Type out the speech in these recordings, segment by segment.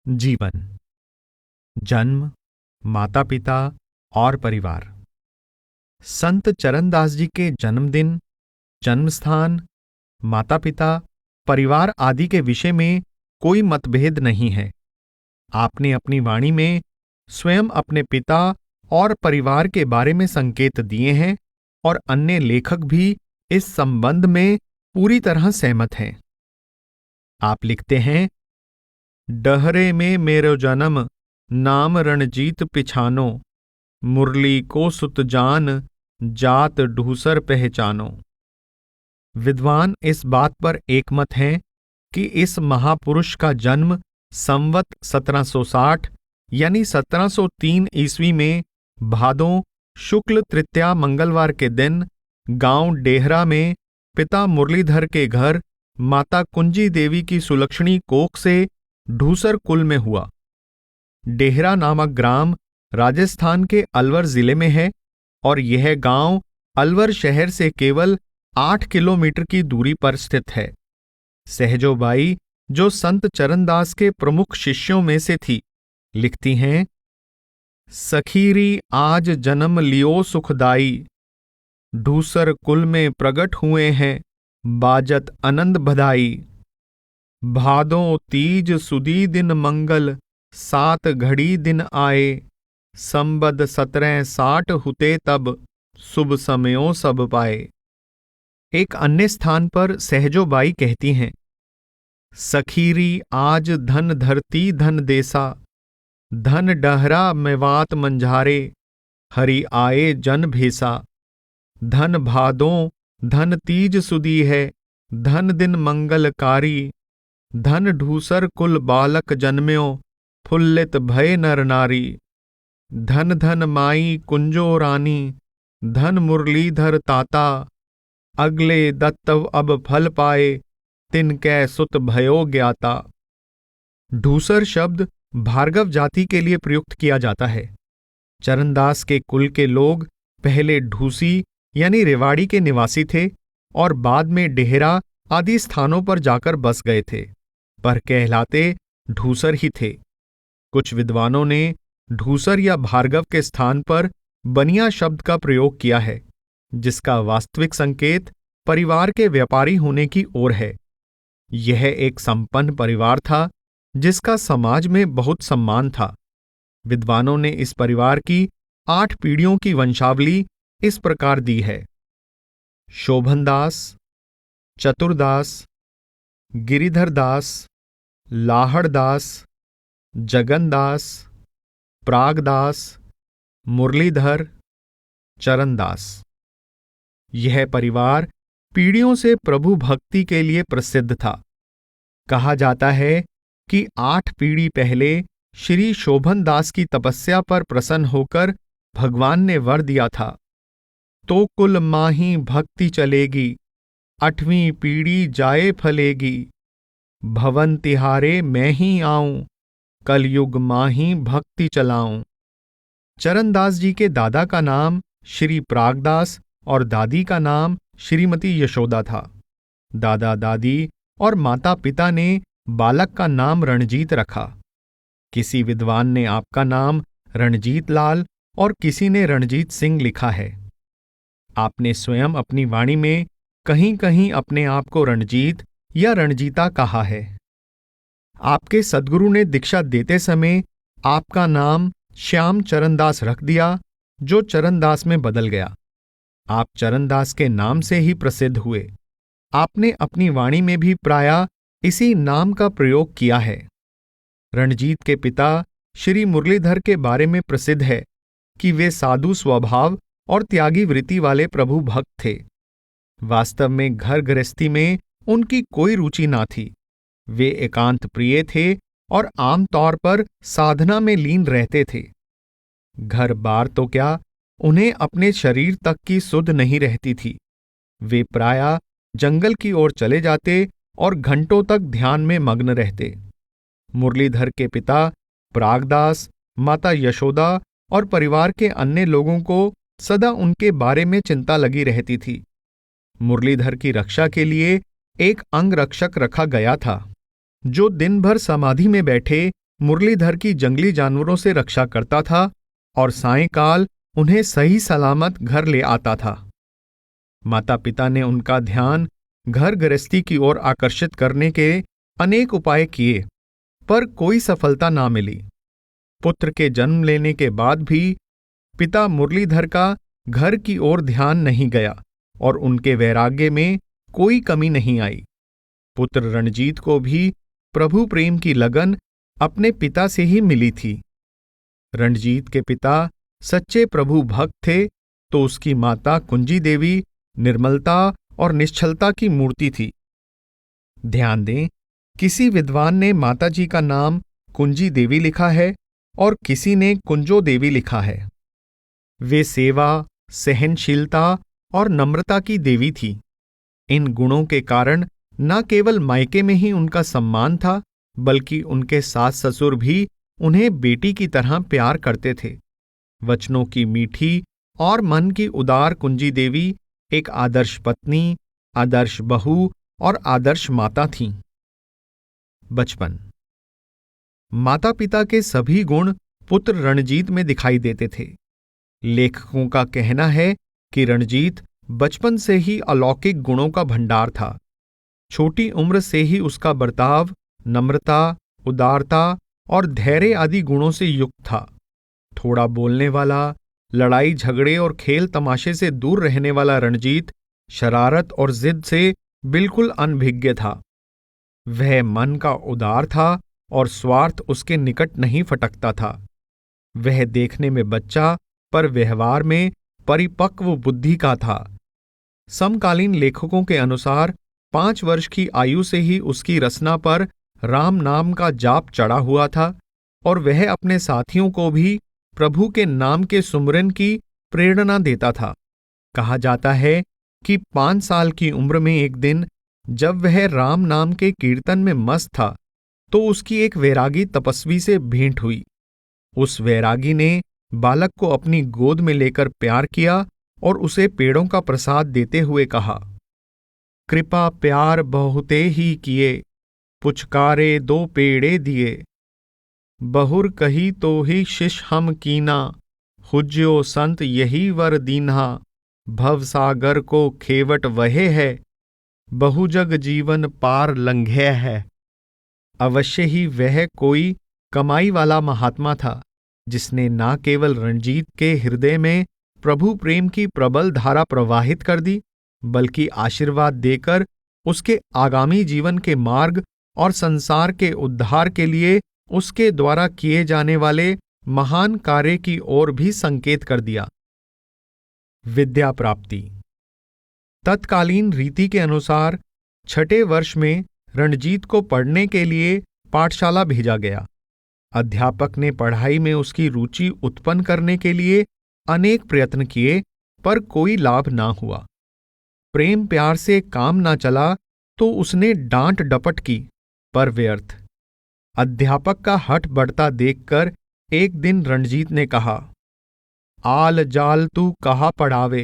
जीवन, जन्म, माता पिता और परिवार। संत चरणदास जी के जन्मदिन, जन्मस्थान, माता पिता, परिवार आदि के विषय में कोई मतभेद नहीं है। आपने अपनी वाणी में स्वयं अपने पिता और परिवार के बारे में संकेत दिए हैं और अन्य लेखक भी इस संबंध में पूरी तरह सहमत हैं। आप लिखते हैं, डहरे में मेरो जन्म, नाम रणजीत पिछानो, मुरली को सुत जान, जात ढूसर पहचानो। विद्वान इस बात पर एकमत हैं कि इस महापुरुष का जन्म संवत 1760 यानी 1703 ईस्वी में भादों शुक्ल तृतीया मंगलवार के दिन गांव डेहरा में पिता मुरलीधर के घर माता कुंजी देवी की सुलक्षणी कोख से ढूसर कुल में हुआ। डेहरा नामक ग्राम राजस्थान के अलवर जिले में है और यह गांव अलवर शहर से केवल 8 किलोमीटर की दूरी पर स्थित है। सहजोबाई, जो संत चरणदास के प्रमुख शिष्यों में से थी, लिखती हैं, सखीरी आज जन्म लियो सुखदाई, ढूसर कुल में प्रगट हुए हैं, बाजत आनंद बधाई। भादों तीज सुदी दिन मंगल, 7 घड़ी दिन आए, संबद 1760 हुते तब, शुभ समयों सब पाए। एक अन्य स्थान पर सहजोबाई कहती हैं, सखीरी आज धन धरती धन देसा, धन डहरा मेवात मंझारे, हरि आए जन भेसा। धन भादों धन तीज सुदी है, धन दिन मंगलकारी, धन ढूसर कुल बालक जन्म्यो, फुल्लित भय नर नारी। धन धन माई कुंजो रानी, धन मुरलीधर ताता, अगले दत्तव अब फल पाए, तिनकै सुत भयो ज्ञाता। ढूसर शब्द भार्गव जाति के लिए प्रयुक्त किया जाता है। चरणदास के कुल के लोग पहले ढूसी यानी रेवाड़ी के निवासी थे और बाद में डेहरा आदि स्थानों पर जाकर बस गए थे, पर कहलाते ढूसर ही थे। कुछ विद्वानों ने ढूसर या भार्गव के स्थान पर बनिया शब्द का प्रयोग किया है, जिसका वास्तविक संकेत परिवार के व्यापारी होने की ओर है। यह एक संपन्न परिवार था जिसका समाज में बहुत सम्मान था। विद्वानों ने इस परिवार की 8 पीढ़ियों की वंशावली इस प्रकार दी है: शोभनदास, चतुरदास, गिरिधरदास, लाहड़दास, जगनदास, प्रागदास, मुरलीधर, चरणदास। यह परिवार पीढ़ियों से प्रभु भक्ति के लिए प्रसिद्ध था। कहा जाता है कि 8 पीढ़ी पहले श्री शोभनदास की तपस्या पर प्रसन्न होकर भगवान ने वर दिया था, तो कुल माही भक्ति चलेगी, 8वीं पीढ़ी जाए फलेगी, भवन तिहारे मैं ही आऊं, कलयुग माही भक्ति चलाऊं। चरणदास जी के दादा का नाम श्री प्रागदास और दादी का नाम श्रीमती यशोदा था। दादा दादी और माता पिता ने बालक का नाम रणजीत रखा। किसी विद्वान ने आपका नाम रणजीत लाल और किसी ने रणजीत सिंह लिखा है। आपने स्वयं अपनी वाणी में कहीं कहीं अपने आप को रणजीत या रणजीता कहा है। आपके सद्गुरु ने दीक्षा देते समय आपका नाम श्याम चरणदास रख दिया, जो चरणदास में बदल गया। आप चरणदास के नाम से ही प्रसिद्ध हुए। आपने अपनी वाणी में भी प्रायः इसी नाम का प्रयोग किया है। रणजीत के पिता श्री मुरलीधर के बारे में प्रसिद्ध है कि वे साधु स्वभाव और त्यागी वृत्ति वाले प्रभु भक्त थे। वास्तव में घर गृहस्थी में उनकी कोई रुचि ना थी। वे एकांत प्रिय थे और आमतौर पर साधना में लीन रहते थे। घर बार तो क्या, उन्हें अपने शरीर तक की सुध नहीं रहती थी। वे प्रायः जंगल की ओर चले जाते और घंटों तक ध्यान में मग्न रहते। मुरलीधर के पिता प्रागदास, माता यशोदा और परिवार के अन्य लोगों को सदा उनके बारे में चिंता लगी रहती थी। मुरलीधर की रक्षा के लिए एक अंगरक्षक रखा गया था, जो दिन भर समाधि में बैठे मुरलीधर की जंगली जानवरों से रक्षा करता था और सायंकाल उन्हें सही सलामत घर ले आता था। माता पिता ने उनका ध्यान घर गृहस्थी की ओर आकर्षित करने के अनेक उपाय किए, पर कोई सफलता ना मिली। पुत्र के जन्म लेने के बाद भी पिता मुरलीधर का घर की ओर ध्यान नहीं गया और उनके वैराग्य में कोई कमी नहीं आई। पुत्र रणजीत को भी प्रभु प्रेम की लगन अपने पिता से ही मिली थी। रणजीत के पिता सच्चे प्रभु भक्त थे, तो उसकी माता कुंजी देवी निर्मलता और निश्चलता की मूर्ति थी। ध्यान दें, किसी विद्वान ने माताजी का नाम कुंजी देवी लिखा है और किसी ने कुंजो देवी लिखा है। वे सेवा, सहनशीलता और नम्रता की देवी थी। इन गुणों के कारण न केवल मायके में ही उनका सम्मान था, बल्कि उनके सास ससुर भी उन्हें बेटी की तरह प्यार करते थे। वचनों की मीठी और मन की उदार कुंजी देवी एक आदर्श पत्नी, आदर्श बहू और आदर्श माता थीं। बचपन। माता पिता के सभी गुण पुत्र रणजीत में दिखाई देते थे। लेखकों का कहना है कि रणजीत बचपन से ही अलौकिक गुणों का भंडार था। छोटी उम्र से ही उसका बर्ताव नम्रता, उदारता और धैर्य आदि गुणों से युक्त था। थोड़ा बोलने वाला, लड़ाई झगड़े और खेल तमाशे से दूर रहने वाला रणजीत शरारत और जिद से बिल्कुल अनभिज्ञ था। वह मन का उदार था और स्वार्थ उसके निकट नहीं फटकता था। वह देखने में बच्चा पर व्यवहार में परिपक्व बुद्धि का था। समकालीन लेखकों के अनुसार 5 वर्ष की आयु से ही उसकी रसना पर राम नाम का जाप चढ़ा हुआ था और वह अपने साथियों को भी प्रभु के नाम के सुमरन की प्रेरणा देता था। कहा जाता है कि 5 साल की उम्र में एक दिन जब वह राम नाम के कीर्तन में मस्त था, तो उसकी एक वैरागी तपस्वी से भेंट हुई। उस वैरागी ने बालक को अपनी गोद में लेकर प्यार किया और उसे पेड़ों का प्रसाद देते हुए कहा, कृपा प्यार बहुते ही किए, पुचकारे 2 पेड़े दिए। बहुर कही तो ही शिष हम कीना, हुज्यो संत यही वर दीन्हा। भवसागर को खेवट वहे है, बहुजग जीवन पार लंघे है। अवश्य ही वह कोई कमाई वाला महात्मा था, जिसने न केवल रणजीत के हृदय में प्रभु प्रेम की प्रबल धारा प्रवाहित कर दी, बल्कि आशीर्वाद देकर उसके आगामी जीवन के मार्ग और संसार के उद्धार के लिए उसके द्वारा किए जाने वाले महान कार्य की ओर भी संकेत कर दिया। विद्या प्राप्ति। तत्कालीन रीति के अनुसार 6ठे वर्ष में रणजीत को पढ़ने के लिए पाठशाला भेजा गया। अध्यापक ने पढ़ाई में उसकी रुचि उत्पन्न करने के लिए अनेक प्रयत्न किए, पर कोई लाभ ना हुआ। प्रेम प्यार से काम ना चला तो उसने डांट डपट की, पर व्यर्थ। अध्यापक का हठ बढ़ता देखकर एक दिन रणजीत ने कहा, आल जाल तू कहा पढ़ावे,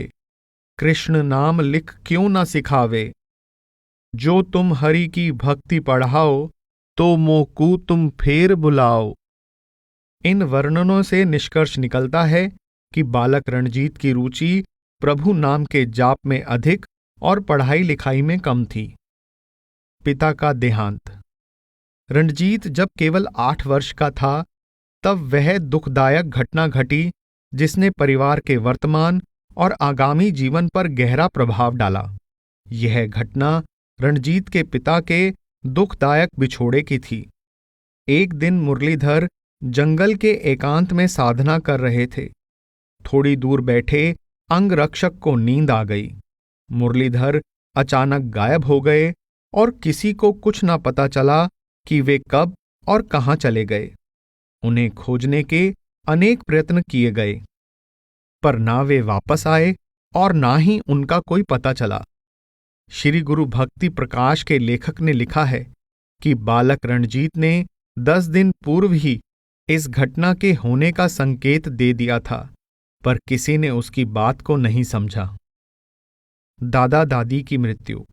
कृष्ण नाम लिख क्यों ना सिखावे। जो तुम हरि की भक्ति पढ़ाओ, तो मोकू तुम फेर बुलाओ। इन वर्णनों से निष्कर्ष निकलता है कि बालक रणजीत की रुचि प्रभु नाम के जाप में अधिक और पढ़ाई लिखाई में कम थी। पिता का देहांत। रणजीत जब केवल 8 वर्ष का था, तब वह दुखदायक घटना घटी जिसने परिवार के वर्तमान और आगामी जीवन पर गहरा प्रभाव डाला। यह घटना रणजीत के पिता के दुखदायक बिछोड़े की थी। एक दिन मुरलीधर जंगल के एकांत में साधना कर रहे थे। थोड़ी दूर बैठे अंगरक्षक को नींद आ गई। मुरलीधर अचानक गायब हो गए और किसी को कुछ न पता चला कि वे कब और कहाँ चले गए। उन्हें खोजने के अनेक प्रयत्न किए गए, पर ना वे वापस आए और ना ही उनका कोई पता चला। श्री गुरु भक्ति प्रकाश के लेखक ने लिखा है कि बालक रणजीत ने 10 दिन पूर्व ही इस घटना के होने का संकेत दे दिया था, पर किसी ने उसकी बात को नहीं समझा। दादा दादी की मृत्यु।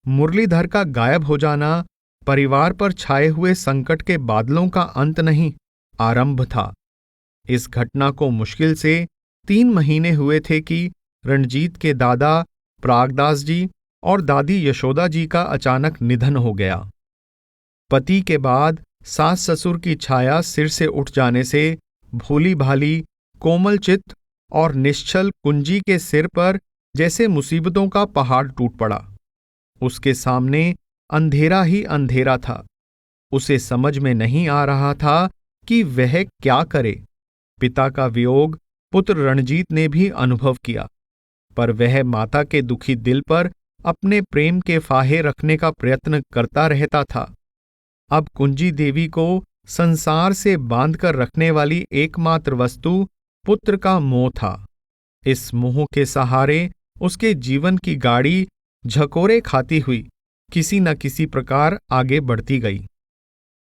मुरलीधर का गायब हो जाना परिवार पर छाए हुए संकट के बादलों का अंत नहीं, आरंभ था। इस घटना को मुश्किल से 3 महीने हुए थे कि रणजीत के दादा प्रागदास जी और दादी यशोदा जी का अचानक निधन हो गया। पति के बाद सास ससुर की छाया सिर से उठ जाने से भोली भाली, कोमल चित्त और निश्चल कुंजी के सिर पर जैसे मुसीबतों का पहाड़ टूट पड़ा। उसके सामने अंधेरा ही अंधेरा था। उसे समझ में नहीं आ रहा था कि वह क्या करे। पिता का वियोग पुत्र रणजीत ने भी अनुभव किया, पर वह माता के दुखी दिल पर अपने प्रेम के फाहे रखने का प्रयत्न करता रहता था। अब कुंजी देवी को संसार से बांधकर रखने वाली एकमात्र वस्तु पुत्र का मोह था। इस मोह के सहारे उसके जीवन की गाड़ी झकोरे खाती हुई किसी न किसी प्रकार आगे बढ़ती गई।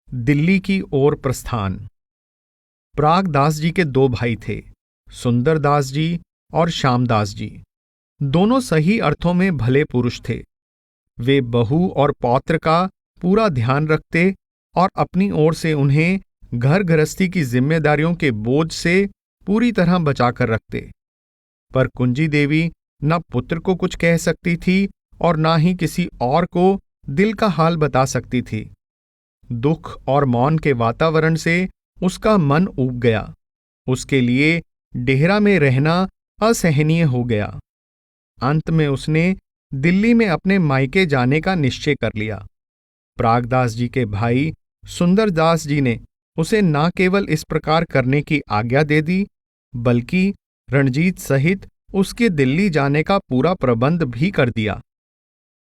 दिल्ली की ओर प्रस्थान। प्रागदास जी के 2 भाई थे, सुंदरदास जी और श्यामदास जी। दोनों सही अर्थों में भले पुरुष थे। वे बहू और पौत्र का पूरा ध्यान रखते और अपनी ओर से उन्हें घर गृहस्थी की जिम्मेदारियों के बोझ से पूरी तरह बचाकर रखते। पर कुंजी देवी न पुत्र को कुछ कह सकती थी और न ही किसी और को दिल का हाल बता सकती थी। दुख और मौन के वातावरण से उसका मन ऊब गया। उसके लिए डेहरा में रहना असहनीय हो गया। अंत में उसने दिल्ली में अपने मायके जाने का निश्चय कर लिया। प्रागदास जी के भाई सुंदरदास जी ने उसे न केवल इस प्रकार करने की आज्ञा दे दी, बल्कि रणजीत सहित उसके दिल्ली जाने का पूरा प्रबंध भी कर दिया।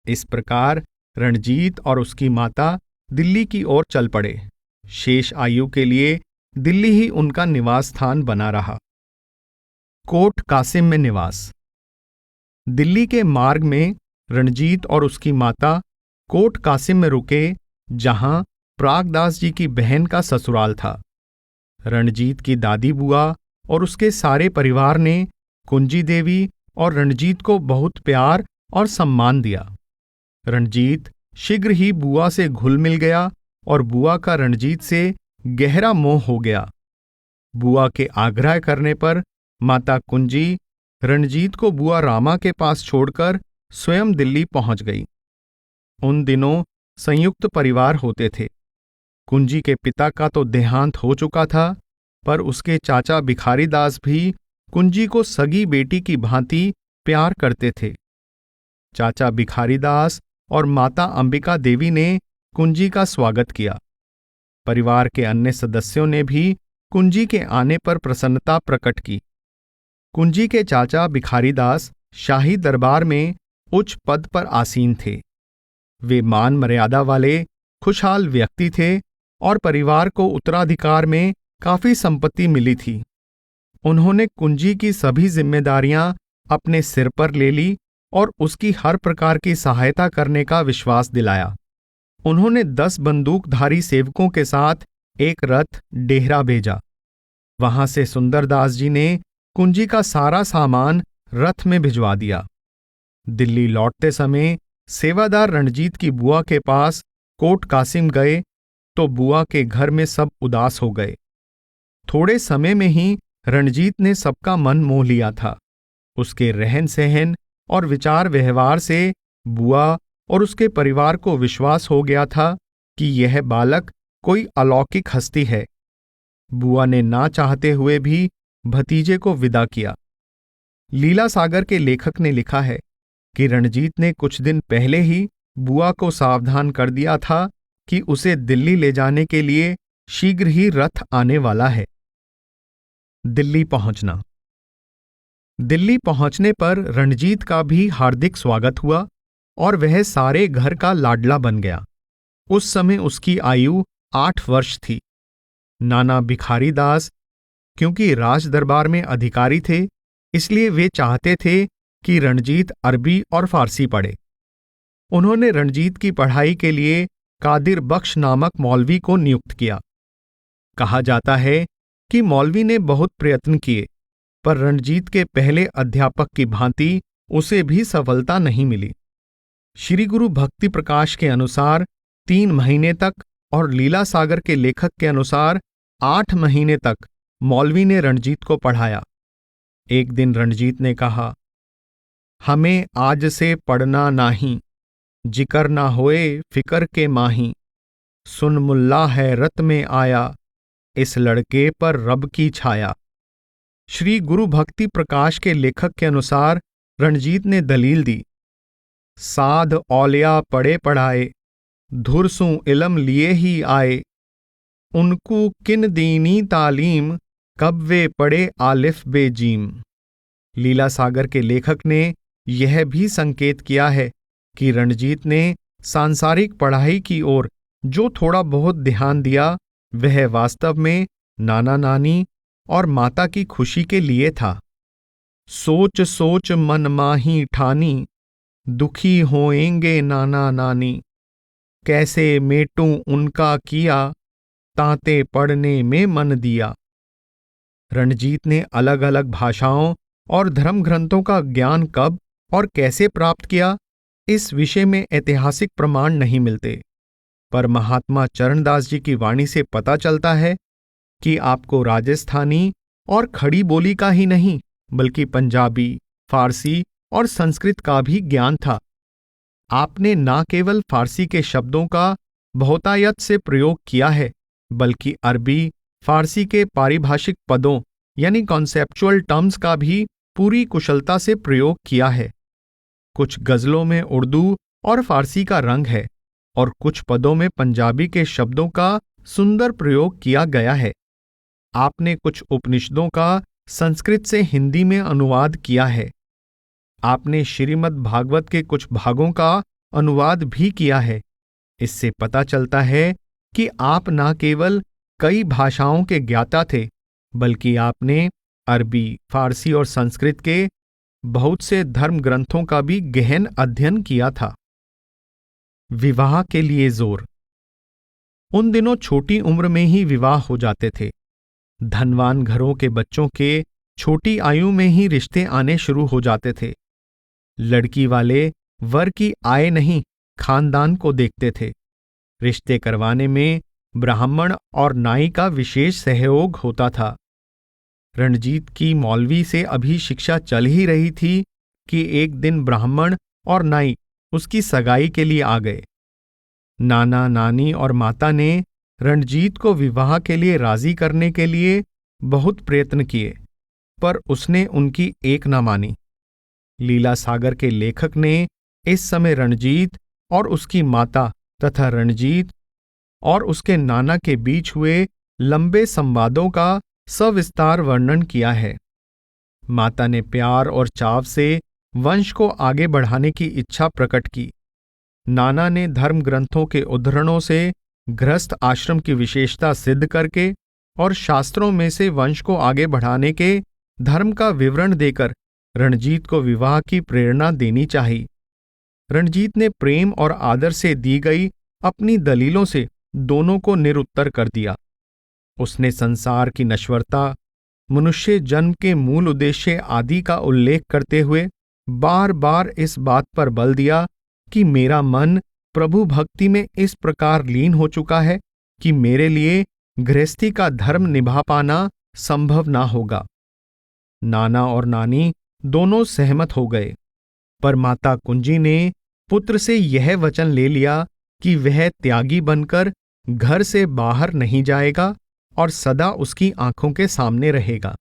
इस प्रकार रणजीत और उसकी माता दिल्ली की ओर चल पड़े। शेष आयु के लिए दिल्ली ही उनका निवास स्थान बना रहा। कोट कासिम में निवास। दिल्ली के मार्ग में रणजीत और उसकी माता कोट कासिम में रुके, जहां प्रागदास जी की बहन का ससुराल था। रणजीत की दादी बुआ और उसके सारे परिवार ने कुंजी देवी और रणजीत को बहुत प्यार और सम्मान दिया। रणजीत शीघ्र ही बुआ से घुल मिल गया और बुआ का रणजीत से गहरा मोह हो गया। बुआ के आग्रह करने पर माता कुंजी रणजीत को बुआ रामा के पास छोड़कर स्वयं दिल्ली पहुंच गई। उन दिनों संयुक्त परिवार होते थे। कुंजी के पिता का तो देहांत हो चुका था, पर उसके चाचा भिखारी दास भी कुंजी को सगी बेटी की भांति प्यार करते थे। चाचा भिखारी दास और माता अंबिका देवी ने कुंजी का स्वागत किया। परिवार के अन्य सदस्यों ने भी कुंजी के आने पर प्रसन्नता प्रकट की। कुंजी के चाचा भिखारी दास शाही दरबार में उच्च पद पर आसीन थे। वे मान मर्यादा वाले खुशहाल व्यक्ति थे और परिवार को उत्तराधिकार में काफी संपत्ति मिली थी। उन्होंने कुंजी की सभी जिम्मेदारियां अपने सिर पर ले ली और उसकी हर प्रकार की सहायता करने का विश्वास दिलाया। उन्होंने 10 बंदूकधारी सेवकों के साथ एक रथ डेहरा भेजा। वहां से सुंदरदास जी ने कुंजी का सारा सामान रथ में भिजवा दिया। दिल्ली लौटते समय सेवादार रणजीत की बुआ के पास कोट कासिम गए तो बुआ के घर में सब उदास हो गए। थोड़े समय में ही रणजीत ने सबका मन मोह लिया था। उसके रहन सहन और विचार व्यवहार से बुआ और उसके परिवार को विश्वास हो गया था कि यह बालक कोई अलौकिक हस्ती है। बुआ ने ना चाहते हुए भी भतीजे को विदा किया। लीला सागर के लेखक ने लिखा है कि रणजीत ने कुछ दिन पहले ही बुआ को सावधान कर दिया था कि उसे दिल्ली ले जाने के लिए शीघ्र ही रथ आने वाला है। दिल्ली पहुंचना। दिल्ली पहुंचने पर रणजीत का भी हार्दिक स्वागत हुआ और वह सारे घर का लाडला बन गया। उस समय उसकी आयु 8 वर्ष थी। नाना भिखारी दास क्योंकि राज दरबार में अधिकारी थे, इसलिए वे चाहते थे कि रणजीत अरबी और फारसी पढ़े। उन्होंने रणजीत की पढ़ाई के लिए कादिर बख्श नामक मौलवी को नियुक्त किया। कहा जाता है कि मौलवी ने बहुत प्रयत्न किए, पर रणजीत के पहले अध्यापक की भांति उसे भी सफलता नहीं मिली। श्री गुरु भक्ति प्रकाश के अनुसार 3 महीने तक और लीला सागर के लेखक के अनुसार 8 महीने तक मौलवी ने रणजीत को पढ़ाया। एक दिन रणजीत ने कहा, हमें आज से पढ़ना नाही, जिक्र ना होए फिकर के माही। सुन मुल्ला है रत में आया, इस लड़के पर रब की छाया। श्री गुरु भक्ति प्रकाश के लेखक के अनुसार रणजीत ने दलील दी, साध औलिया पढ़े पढ़ाए, धुरसू इलम लिए ही आए। उनको किन दीनी तालीम, कब वे पढ़े आलिफ बेजीम। लीला सागर के लेखक ने यह भी संकेत किया है कि रणजीत ने सांसारिक पढ़ाई की ओर जो थोड़ा बहुत ध्यान दिया वह वास्तव में नाना नानी और माता की खुशी के लिए था। सोच सोच मन माही ठानी, दुखी होएंगे नाना नानी। कैसे मेटूं उनका किया, ताते पढ़ने में मन दिया। रणजीत ने अलग अलग भाषाओं और धर्म ग्रंथों का ज्ञान कब और कैसे प्राप्त किया, इस विषय में ऐतिहासिक प्रमाण नहीं मिलते, पर महात्मा चरणदास जी की वाणी से पता चलता है कि आपको राजस्थानी और खड़ी बोली का ही नहीं बल्कि पंजाबी, फारसी और संस्कृत का भी ज्ञान था। आपने न केवल फारसी के शब्दों का बहुतायत से प्रयोग किया है बल्कि अरबी, फारसी के पारिभाषिक पदों यानी कॉन्सेप्चुअल टर्म्स का भी पूरी कुशलता से प्रयोग किया है। कुछ गजलों में उर्दू और फारसी का रंग है और कुछ पदों में पंजाबी के शब्दों का सुंदर प्रयोग किया गया है। आपने कुछ उपनिषदों का संस्कृत से हिंदी में अनुवाद किया है। आपने श्रीमद् भागवत के कुछ भागों का अनुवाद भी किया है। इससे पता चलता है कि आप न केवल कई भाषाओं के ज्ञाता थे बल्कि आपने अरबी, फारसी और संस्कृत के बहुत से धर्म ग्रंथों का भी गहन अध्ययन किया था। विवाह के लिए जोर। उन दिनों छोटी उम्र में ही विवाह हो जाते थे। धनवान घरों के बच्चों के छोटी आयु में ही रिश्ते आने शुरू हो जाते थे। लड़की वाले वर की आय नहीं, खानदान को देखते थे। रिश्ते करवाने में ब्राह्मण और नाई का विशेष सहयोग होता था। रणजीत की मौलवी से अभी शिक्षा चल ही रही थी कि एक दिन ब्राह्मण और नाई उसकी सगाई के लिए आ गए। नाना, नानी और माता ने रणजीत को विवाह के लिए राजी करने के लिए बहुत प्रयत्न किए, पर उसने उनकी एक न मानी। लीला सागर के लेखक ने इस समय रणजीत और उसकी माता तथा रणजीत और उसके नाना के बीच हुए लंबे संवादों का सविस्तार वर्णन किया है। माता ने प्यार और चाव से वंश को आगे बढ़ाने की इच्छा प्रकट की। नाना ने धर्म ग्रंथों के उद्धरणों से गृहस्थ आश्रम की विशेषता सिद्ध करके और शास्त्रों में से वंश को आगे बढ़ाने के धर्म का विवरण देकर रणजीत को विवाह की प्रेरणा देनी चाहिए। रणजीत ने प्रेम और आदर से दी गई अपनी दलीलों से दोनों को निरुत्तर कर दिया। उसने संसार की नश्वरता, मनुष्य जन्म के मूल उद्देश्य आदि का उल्लेख करते हुए बार बार इस बात पर बल दिया कि मेरा मन प्रभु भक्ति में इस प्रकार लीन हो चुका है कि मेरे लिए गृहस्थी का धर्म निभा पाना संभव ना होगा। नाना और नानी दोनों सहमत हो गए, पर माता कुंजी ने पुत्र से यह वचन ले लिया कि वह त्यागी बनकर घर से बाहर नहीं जाएगा और सदा उसकी आंखों के सामने रहेगा।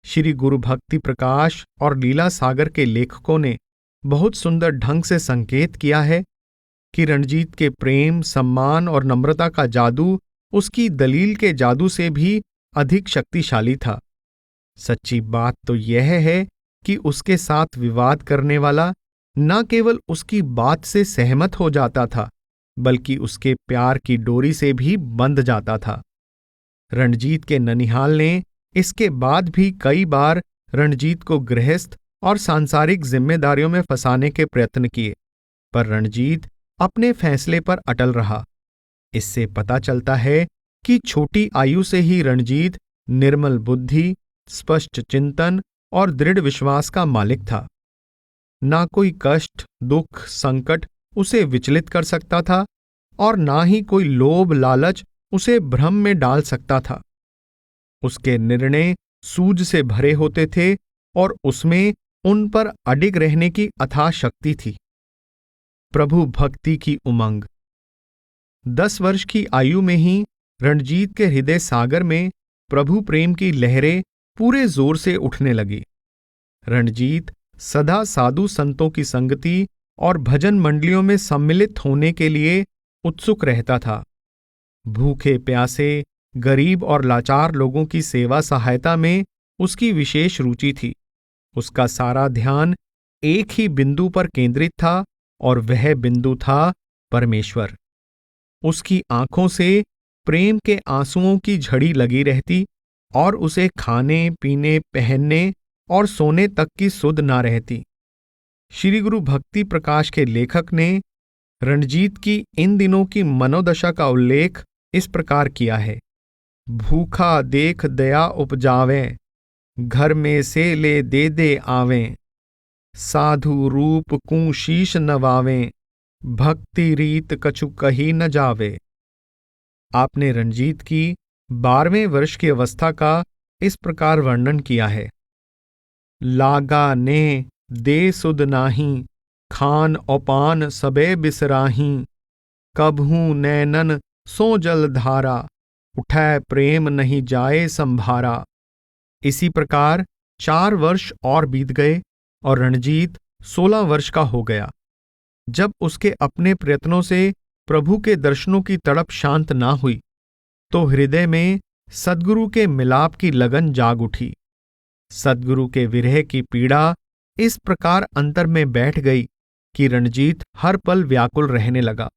श्री गुरु भक्ति प्रकाश और लीला सागर के लेखकों ने बहुत सुंदर ढंग से संकेत किया है कि रणजीत के प्रेम, सम्मान और नम्रता का जादू उसकी दलील के जादू से भी अधिक शक्तिशाली था। सच्ची बात तो यह है कि उसके साथ विवाद करने वाला न केवल उसकी बात से सहमत हो जाता था बल्कि उसके प्यार की डोरी से भी बंध जाता था। रणजीत के ननिहाल ने इसके बाद भी कई बार रणजीत को गृहस्थ और सांसारिक जिम्मेदारियों में फंसाने के प्रयत्न किए, पर रणजीत अपने फैसले पर अटल रहा। इससे पता चलता है कि छोटी आयु से ही रणजीत निर्मल बुद्धि, स्पष्ट चिंतन और दृढ़ विश्वास का मालिक था। ना कोई कष्ट, दुख, संकट उसे विचलित कर सकता था और ना ही कोई लोभ लालच उसे भ्रम में डाल सकता था। उसके निर्णय सूझ से भरे होते थे और उसमें उन पर अडिग रहने की अथाह शक्ति थी। प्रभु भक्ति की उमंग। 10 वर्ष की आयु में ही रणजीत के हृदय सागर में प्रभु प्रेम की लहरें पूरे जोर से उठने लगी। रणजीत सदा साधु संतों की संगति और भजन मंडलियों में सम्मिलित होने के लिए उत्सुक रहता था। भूखे प्यासे, गरीब और लाचार लोगों की सेवा सहायता में उसकी विशेष रुचि थी। उसका सारा ध्यान एक ही बिंदु पर केंद्रित था और वह बिंदु था परमेश्वर। उसकी आंखों से प्रेम के आंसुओं की झड़ी लगी रहती और उसे खाने, पीने, पहनने और सोने तक की सुध ना रहती। श्री गुरु भक्ति प्रकाश के लेखक ने रणजीत की इन दिनों की मनोदशा का उल्लेख इस प्रकार किया है। भूखा देख दया उपजावें, घर में से ले दे दे आवें, साधु रूप कू शीश नवावें, भक्ति रीत कछु कही न जावे। आपने रणजीत की 12वें वर्ष की अवस्था का इस प्रकार वर्णन किया है। लागा ने दे सुध नाही, खान औपान सबे बिसराही, कबहू नैनन सो जल धारा, उठै प्रेम नहीं जाए संभारा। इसी प्रकार 4 वर्ष और बीत गए और रणजीत 16 वर्ष का हो गया। जब उसके अपने प्रयत्नों से प्रभु के दर्शनों की तड़प शांत ना हुई तो हृदय में सद्गुरु के मिलाप की लगन जाग उठी। सद्गुरु के विरह की पीड़ा इस प्रकार अंतर में बैठ गई कि रणजीत हर पल व्याकुल रहने लगा।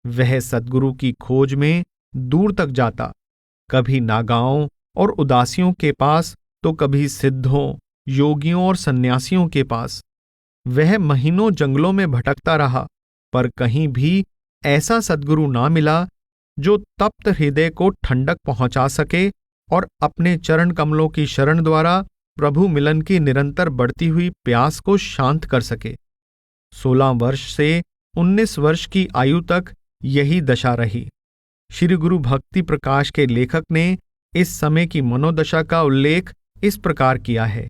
वह सद्गुरु की खोज में दूर तक जाता, कभी नागाओं और उदासियों के पास तो कभी सिद्धों, योगियों और सन्यासियों के पास। वह महीनों जंगलों में भटकता रहा, पर कहीं भी ऐसा सद्गुरु ना मिला जो तप्त हृदय को ठंडक पहुंचा सके और अपने चरण कमलों की शरण द्वारा प्रभु मिलन की निरंतर बढ़ती हुई प्यास को शांत कर सके। 16 वर्ष से 19 वर्ष की आयु तक यही दशा रही। श्री गुरु भक्ति प्रकाश के लेखक ने इस समय की मनोदशा का उल्लेख इस प्रकार किया है।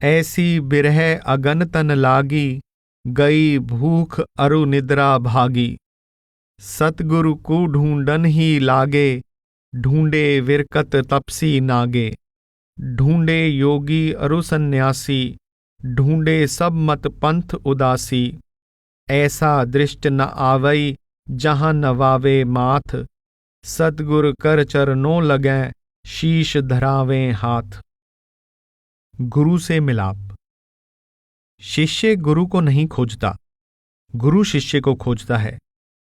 ऐसी बिरह अगन तन लागी, गई भूख अरु निद्रा भागी, सतगुरु को ढूंढन ही लागे, ढूंढे विरकत तपसी नागे, ढूंढे योगी अरु सन्यासी, ढूंढे सब मत पंथ उदासी, ऐसा दृष्ट न आवई जहां नवावे माथ, सतगुर कर चरणों लगें शीश धरावें हाथ। गुरु से मिलाप। शिष्य गुरु को नहीं खोजता, गुरु शिष्य को खोजता है।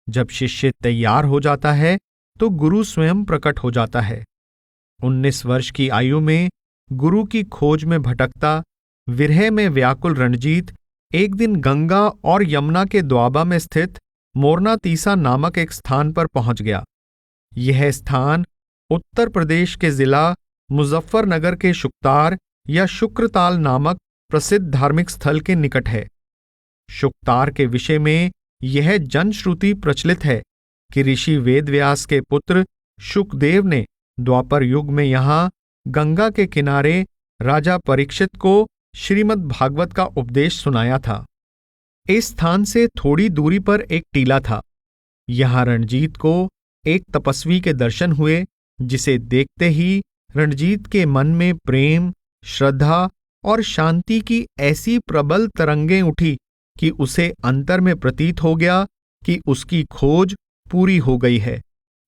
जब शिष्य तैयार हो जाता है तो गुरु स्वयं प्रकट हो जाता है। 19 वर्ष की आयु में गुरु की खोज में भटकता, विरह में व्याकुल रणजीत एक दिन गंगा और यमुना के द्वाबा में स्थित मोरना तीसा नामक एक स्थान पर पहुंच गया। यह स्थान उत्तर प्रदेश के जिला मुजफ्फरनगर के शुक्तार या शुक्रताल नामक प्रसिद्ध धार्मिक स्थल के निकट है। शुक्तार के विषय में यह जनश्रुति प्रचलित है कि ऋषि वेदव्यास के पुत्र शुकदेव ने द्वापर युग में यहाँ गंगा के किनारे राजा परीक्षित को श्रीमद् भागवत का उपदेश सुनाया था। इस स्थान से थोड़ी दूरी पर एक टीला था। यहाँ रणजीत को एक तपस्वी के दर्शन हुए, जिसे देखते ही रणजीत के मन में प्रेम, श्रद्धा और शांति की ऐसी प्रबल तरंगें उठी कि उसे अंतर में प्रतीत हो गया कि उसकी खोज पूरी हो गई है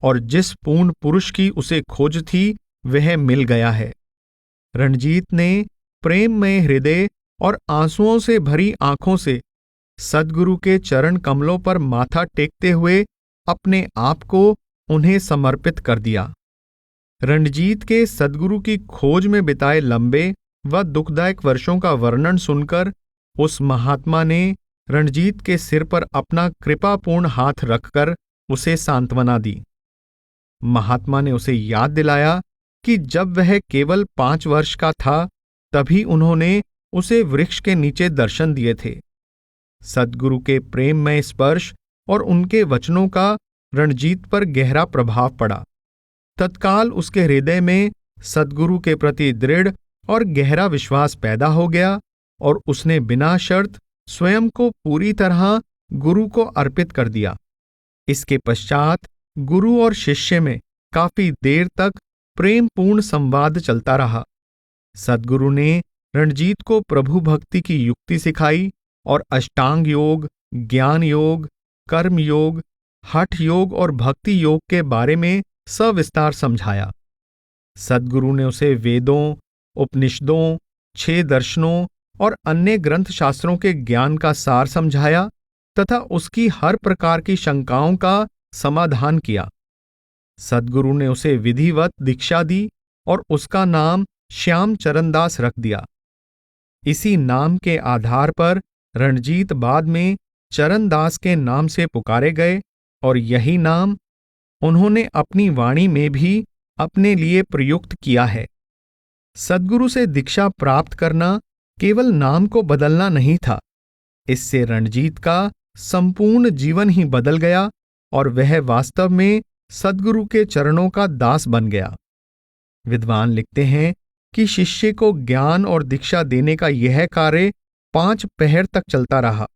और जिस पूर्ण पुरुष की उसे खोज थी वह मिल गया है। रणजीत ने प्रेममय हृदय और आंसुओं से भरी आंखों से सद्गुरु के चरण कमलों पर माथा टेकते हुए अपने आप को उन्हें समर्पित कर दिया। रणजीत के सद्गुरु की खोज में बिताए लंबे व दुखदायक वर्षों का वर्णन सुनकर उस महात्मा ने रणजीत के सिर पर अपना कृपापूर्ण हाथ रखकर उसे सांत्वना दी। महात्मा ने उसे याद दिलाया कि जब वह केवल 5 वर्ष का था तभी उन्होंने उसे वृक्ष के नीचे दर्शन दिए थे। सद्गुरु के प्रेममय स्पर्श और उनके वचनों का रणजीत पर गहरा प्रभाव पड़ा। तत्काल उसके हृदय में सद्गुरु के प्रति दृढ़ और गहरा विश्वास पैदा हो गया और उसने बिना शर्त स्वयं को पूरी तरह गुरु को अर्पित कर दिया। इसके पश्चात गुरु और शिष्य में काफी देर तक प्रेमपूर्ण संवाद चलता रहा। सद्गुरु ने रणजीत को प्रभु भक्ति की युक्ति सिखाई और अष्टांग योग, ज्ञान योग, कर्म योग, हठ योग और भक्ति योग के बारे में सविस्तार समझाया। सद्गुरु ने उसे वेदों, उपनिषदों, 6 दर्शनों और अन्य ग्रंथ शास्त्रों के ज्ञान का सार समझाया तथा उसकी हर प्रकार की शंकाओं का समाधान किया। सद्गुरु ने उसे विधिवत दीक्षा दी और उसका नाम श्याम चरणदास रख दिया। इसी नाम के आधार पर रणजीत बाद में चरणदास के नाम से पुकारे गए और यही नाम उन्होंने अपनी वाणी में भी अपने लिए प्रयुक्त किया है। सद्गुरु से दीक्षा प्राप्त करना केवल नाम को बदलना नहीं था, इससे रणजीत का संपूर्ण जीवन ही बदल गया और वह वास्तव में सद्गुरु के चरणों का दास बन गया। विद्वान लिखते हैं कि शिष्य को ज्ञान और दीक्षा देने का यह कार्य 5 पहर तक चलता रहा।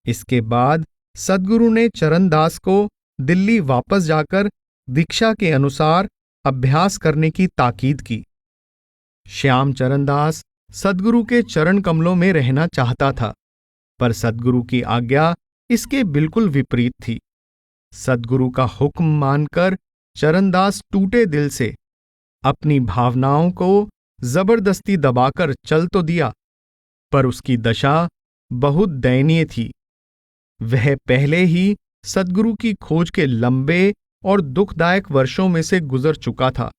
इसके बाद सद्गुरु ने चरणदास को दिल्ली वापस जाकर दीक्षा के अनुसार अभ्यास करने की ताकीद की। श्याम चरणदास सद्गुरु के चरण कमलों में रहना चाहता था, पर सद्गुरु की आज्ञा इसके बिल्कुल विपरीत थी। सद्गुरु का हुक्म मानकर चरणदास टूटे दिल से अपनी भावनाओं को जबरदस्ती दबाकर चल तो दिया, पर उसकी दशा बहुत दयनीय थी। वह पहले ही सद्गुरु की खोज के लंबे और दुखदायक वर्षों में से गुजर चुका था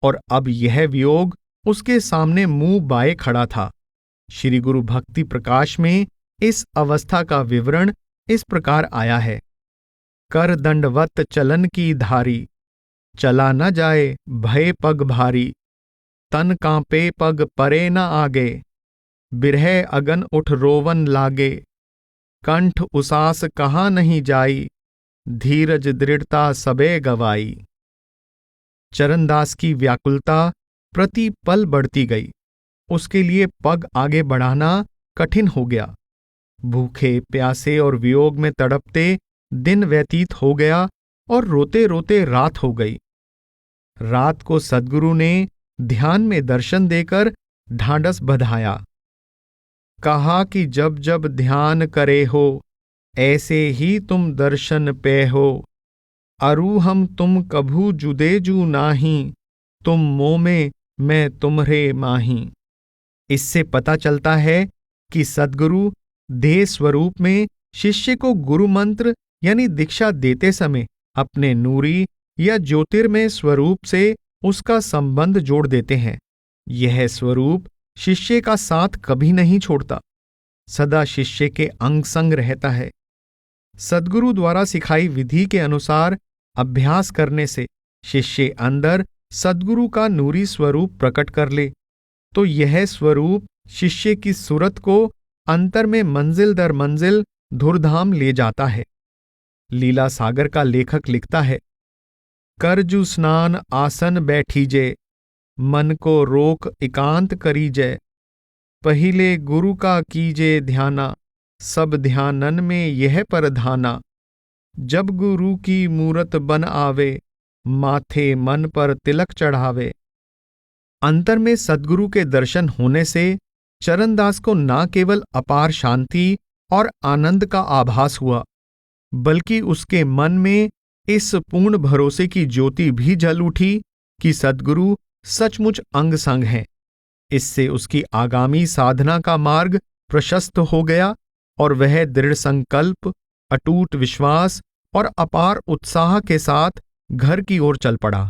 और अब यह वियोग उसके सामने मुंह बाए खड़ा था। श्री गुरु भक्ति प्रकाश में इस अवस्था का विवरण इस प्रकार आया है। कर दंडवत चलन की धारी, चला न जाए भय पग भारी, तन कांपे पग परे न आगे, बिरह अगन उठ रोवन लागे, कंठ उसास कहाँ नहीं जाई, धीरज दृढ़ता सबे गवाई। चरणदास की व्याकुलता प्रति पल बढ़ती गई। उसके लिए पग आगे बढ़ाना कठिन हो गया। भूखे प्यासे और वियोग में तड़पते दिन व्यतीत हो गया और रोते रोते रात हो गई। रात को सद्गुरु ने ध्यान में दर्शन देकर ढांढस बंधाया। कहा कि जब जब ध्यान करे हो, ऐसे ही तुम दर्शन पे हो, अरु हम तुम कभू जुदे जू नाही, तुम मोह में मैं तुम्हरे माही। इससे पता चलता है कि सद्गुरु देह स्वरूप में शिष्य को गुरु मंत्र यानी दीक्षा देते समय अपने नूरी या ज्योतिर्मय स्वरूप से उसका संबंध जोड़ देते हैं। यह स्वरूप शिष्य का साथ कभी नहीं छोड़ता, सदा शिष्य के अंग संग रहता है। सद्गुरु द्वारा सिखाई विधि के अनुसार अभ्यास करने से शिष्य अंदर सद्गुरु का नूरी स्वरूप प्रकट कर ले तो यह स्वरूप शिष्य की सूरत को अंतर में मंजिल दर मंजिल धुरधाम ले जाता है। लीला सागर का लेखक लिखता है, करजु स्नान आसन बैठीजे, मन को रोक एकांत करीजे, पहिले गुरु का कीजे ध्याना, सब ध्यानन में यह परधाना, जब गुरु की मूरत बन आवे, माथे मन पर तिलक चढ़ावे। अंतर में सद्गुरु के दर्शन होने से चरणदास को न केवल अपार शांति और आनंद का आभास हुआ, बल्कि उसके मन में इस पूर्ण भरोसे की ज्योति भी जल उठी कि सद्गुरु सचमुच अंग संग हैं। इससे उसकी आगामी साधना का मार्ग प्रशस्त हो गया और वह दृढ़ संकल्प, अटूट विश्वास और अपार उत्साह के साथ घर की ओर चल पड़ा।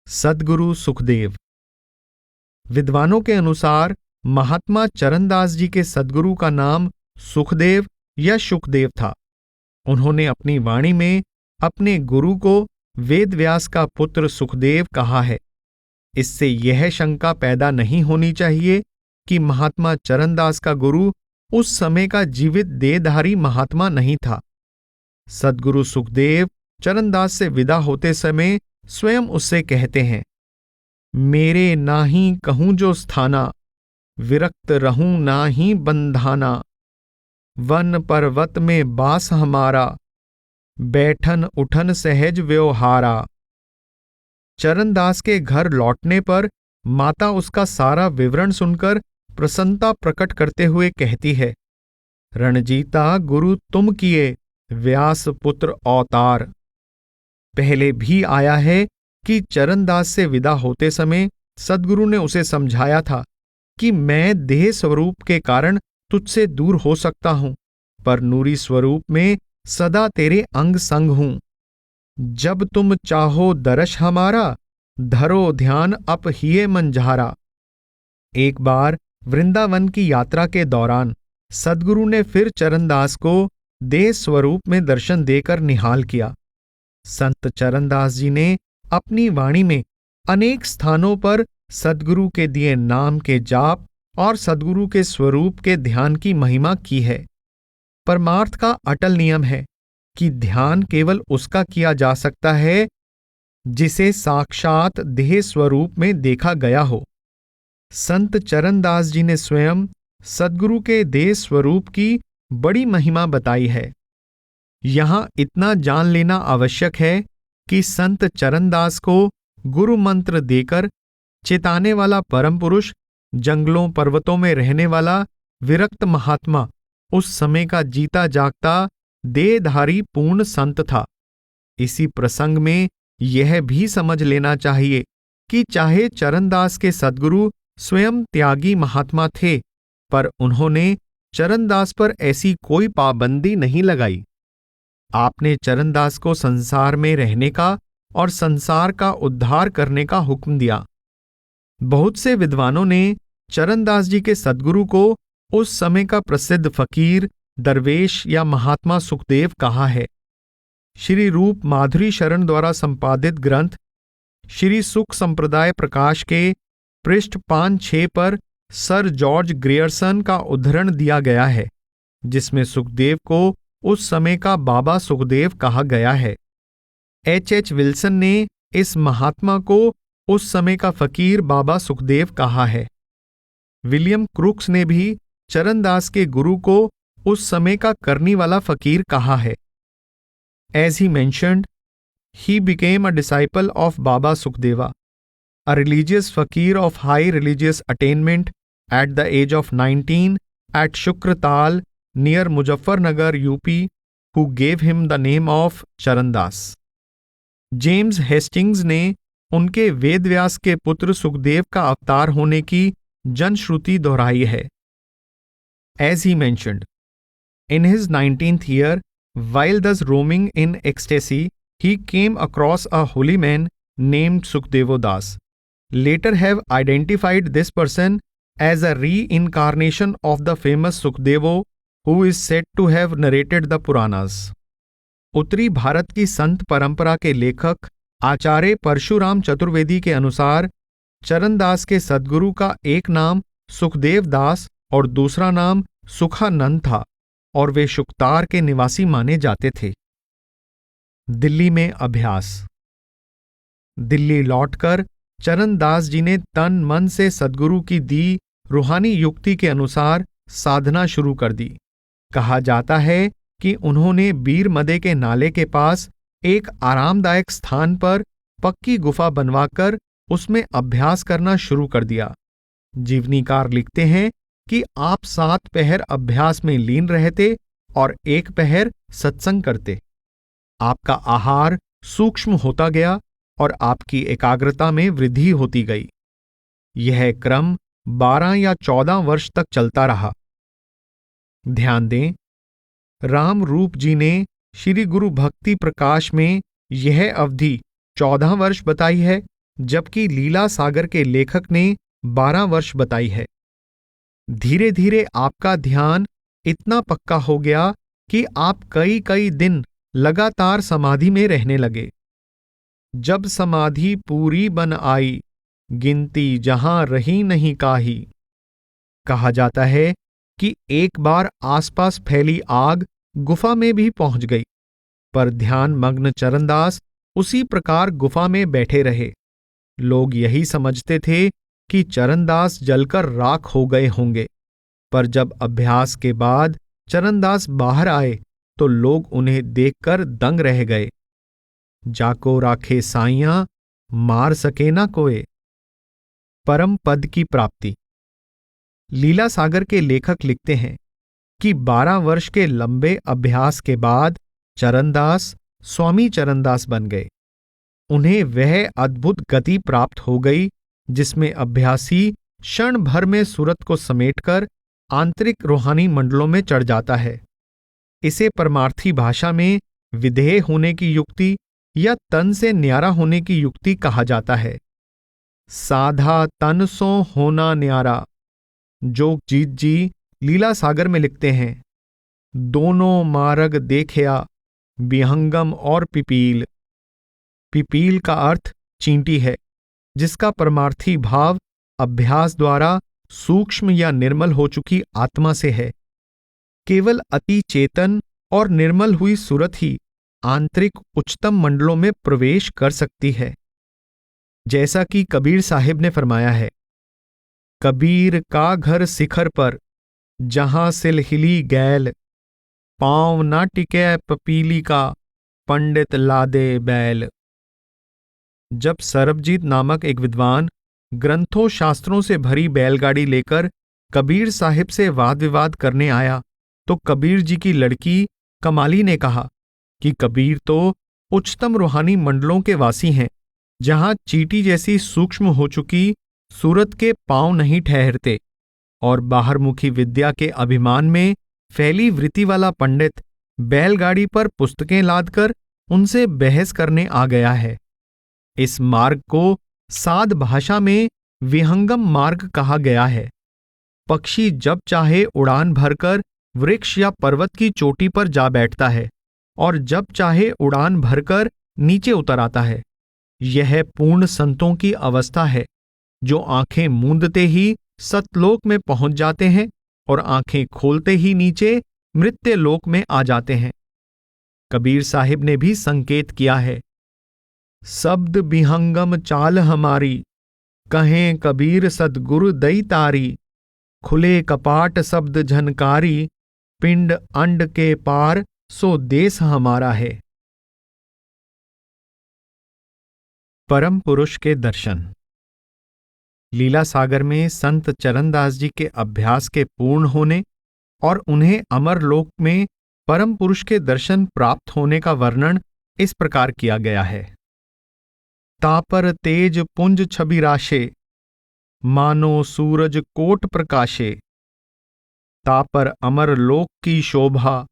सद्गुरु सुखदेव। विद्वानों के अनुसार महात्मा चरणदास जी के सद्गुरु का नाम सुखदेव या शुकदेव था। उन्होंने अपनी वाणी में अपने गुरु को वेदव्यास का पुत्र सुखदेव कहा है। इससे यह शंका पैदा नहीं होनी चाहिए कि महात्मा चरणदास का गुरु उस समय का जीवित देहधारी महात्मा नहीं था, सद्गुरु सुखदेव चरणदास से विदा होते समय स्वयं उससे कहते हैं, मेरे नाही कहूं जो स्थाना, विरक्त रहूं नाही बंधाना। वन पर्वत में बास हमारा, बैठन उठन सहज व्यवहारा। चरणदास के घर लौटने पर माता उसका सारा विवरण सुनकर प्रसन्नता प्रकट करते हुए कहती है, रणजीता गुरु तुम किए, व्यास पुत्र अवतार। पहले भी आया है कि चरणदास से विदा होते समय सद्गुरु ने उसे समझाया था कि मैं देह स्वरूप के कारण तुझसे दूर हो सकता हूं, पर नूरी स्वरूप में सदा तेरे अंग संग हूं। जब तुम चाहो दर्श हमारा, धरो ध्यान अप हिये मंझारा। एक बार वृंदावन की यात्रा के दौरान सद्गुरु ने फिर चरणदास को देह स्वरूप में दर्शन देकर निहाल किया। संत चरणदास जी ने अपनी वाणी में अनेक स्थानों पर सद्गुरु के दिए नाम के जाप और सद्गुरु के स्वरूप के ध्यान की महिमा की है। परमार्थ का अटल नियम है कि ध्यान केवल उसका किया जा सकता है जिसे साक्षात देह स्वरूप में देखा गया हो। संत चरणदास जी ने स्वयं सद्गुरु के देह स्वरूप की बड़ी महिमा बताई है। यहां इतना जान लेना आवश्यक है कि संत चरणदास को गुरु मंत्र देकर चेताने वाला परम पुरुष जंगलों पर्वतों में रहने वाला विरक्त महात्मा उस समय का जीता जागता देहधारी पूर्ण संत था। इसी प्रसंग में यह भी समझ लेना चाहिए कि चाहे चरणदास के सद्गुरु स्वयं त्यागी महात्मा थे, पर उन्होंने चरणदास पर ऐसी कोई पाबंदी नहीं लगाई। आपने चरणदास को संसार में रहने का और संसार का उद्धार करने का हुक्म दिया। बहुत से विद्वानों ने चरणदास जी के सद्गुरु को उस समय का प्रसिद्ध फकीर, दरवेश या महात्मा सुखदेव कहा है। श्री रूप माधुरी शरण द्वारा संपादित ग्रंथ श्री सुख संप्रदाय प्रकाश के पृष्ठ 5-6 पर सर जॉर्ज ग्रियर्सन का उद्धरण दिया गया है, जिसमें सुखदेव को उस समय का बाबा सुखदेव कहा गया है। H. विल्सन ने इस महात्मा को उस समय का फकीर बाबा सुखदेव कहा है। विलियम क्रुक्स ने भी चरणदास के गुरु को उस समय का करनी वाला फकीर कहा है। As he mentioned, he became a disciple of Baba Sukhdeva, a religious fakir of high religious attainment at the age of 19 at Shukratal near Muzaffarnagar, UP, who gave him the name of Charandas. James Hastings ने उनके वेदव्यास के पुत्र सुखदेव का अवतार होने की जनश्रुति दोहराई है। As he mentioned, in his 19th year, while thus roaming in ecstasy, he came across a holy man named Sukdevo Das. Later have identified this person as a reincarnation of the famous Sukdevo, who is said to have narrated the Puranas. उत्तरी भारत की संत परंपरा के लेखक आचार्य परशुराम चतुर्वेदी के अनुसार चरणदास के सद्गुरु का एक नाम सुखदेव दास और दूसरा नाम सुखानंद था और वे शुक्तार के निवासी माने जाते थे। दिल्ली में अभ्यास। दिल्ली लौटकर चरणदास जी ने तन मन से सद्गुरु की दी रूहानी युक्ति के अनुसार साधना शुरू कर दी। कहा जाता है कि उन्होंने बीरमदे के नाले के पास एक आरामदायक स्थान पर पक्की गुफा बनवाकर उसमें अभ्यास करना शुरू कर दिया। जीवनीकार लिखते हैं कि आप 7 पहर अभ्यास में लीन रहते और 1 पहर सत्संग करते। आपका आहार सूक्ष्म होता गया और आपकी एकाग्रता में वृद्धि होती गई। यह क्रम 12 या 14 वर्ष तक चलता रहा। ध्यान दें, राम रूप जी ने श्री गुरु भक्ति प्रकाश में यह अवधि 14 वर्ष बताई है, जबकि लीला सागर के लेखक ने 12 वर्ष बताई है। धीरे धीरे आपका ध्यान इतना पक्का हो गया कि आप कई कई दिन लगातार समाधि में रहने लगे। जब समाधि पूरी बन आई, गिनती जहां रही नहीं काही। कहा जाता है कि एक बार आसपास फैली आग गुफा में भी पहुंच गई। पर ध्यान मग्न चरणदास उसी प्रकार गुफा में बैठे रहे। लोग यही समझते थे कि चरणदास जलकर राख हो गए होंगे, पर जब अभ्यास के बाद चरणदास बाहर आए तो लोग उन्हें देखकर दंग रह गए। जाको राखे साइयां, मार सके ना कोय। परम पद की प्राप्ति। लीला सागर के लेखक लिखते हैं कि 12 वर्ष के लंबे अभ्यास के बाद चरणदास स्वामी चरणदास बन गए। उन्हें वह अद्भुत गति प्राप्त हो गई जिसमें अभ्यासी क्षण भर में सूरत को समेटकर आंतरिक रूहानी मंडलों में चढ़ जाता है। इसे परमार्थी भाषा में विधेय होने की युक्ति या तन से न्यारा होने की युक्ति कहा जाता है। साधा तन सो होना न्यारा। जोगजीत जी लीला सागर में लिखते हैं, दोनों मार्ग देखया विहंगम और पिपील। पिपील का अर्थ चींटी है, जिसका परमार्थी भाव अभ्यास द्वारा सूक्ष्म या निर्मल हो चुकी आत्मा से है। केवल अति चेतन और निर्मल हुई सूरत ही आंतरिक उच्चतम मंडलों में प्रवेश कर सकती है। जैसा कि कबीर साहिब ने फरमाया है, कबीर का घर शिखर पर जहां सिल हिली गैल, पांव ना टिके पपीली का पंडित लादे बैल। जब सरबजीत नामक एक विद्वान ग्रंथों शास्त्रों से भरी बैलगाड़ी लेकर कबीर साहिब से वाद विवाद करने आया तो कबीर जी की लड़की कमाली ने कहा कि कबीर तो उच्चतम रूहानी मंडलों के वासी हैं, जहां चींटी जैसी सूक्ष्म हो चुकी सूरत के पांव नहीं ठहरते, और बाहरमुखी विद्या के अभिमान में फैली वृत्ति वाला पंडित बैलगाड़ी पर पुस्तकें लादकर उनसे बहस करने आ गया है। इस मार्ग को साध भाषा में विहंगम मार्ग कहा गया है। पक्षी जब चाहे उड़ान भरकर वृक्ष या पर्वत की चोटी पर जा बैठता है और जब चाहे उड़ान भरकर नीचे उतर आता है। यह पूर्ण संतों की अवस्था है, जो आंखें मूंदते ही सतलोक में पहुंच जाते हैं और आंखें खोलते ही नीचे मृत्य लोक में आ जाते हैं। कबीर साहिब ने भी संकेत किया है, शब्द विहंगम चाल हमारी, कहें कबीर सद्गुरु दई तारी, खुले कपाट शब्द झनकारी, पिंड अंड के पार सो देश हमारा है। परम पुरुष के दर्शन। लीला सागर में संत चरणदास जी के अभ्यास के पूर्ण होने और उन्हें अमर लोक में परम पुरुष के दर्शन प्राप्त होने का वर्णन इस प्रकार किया गया है। तापर तेज पुंज छबिराशे, मानो सूरज कोट प्रकाशे, तापर अमर लोक की शोभा,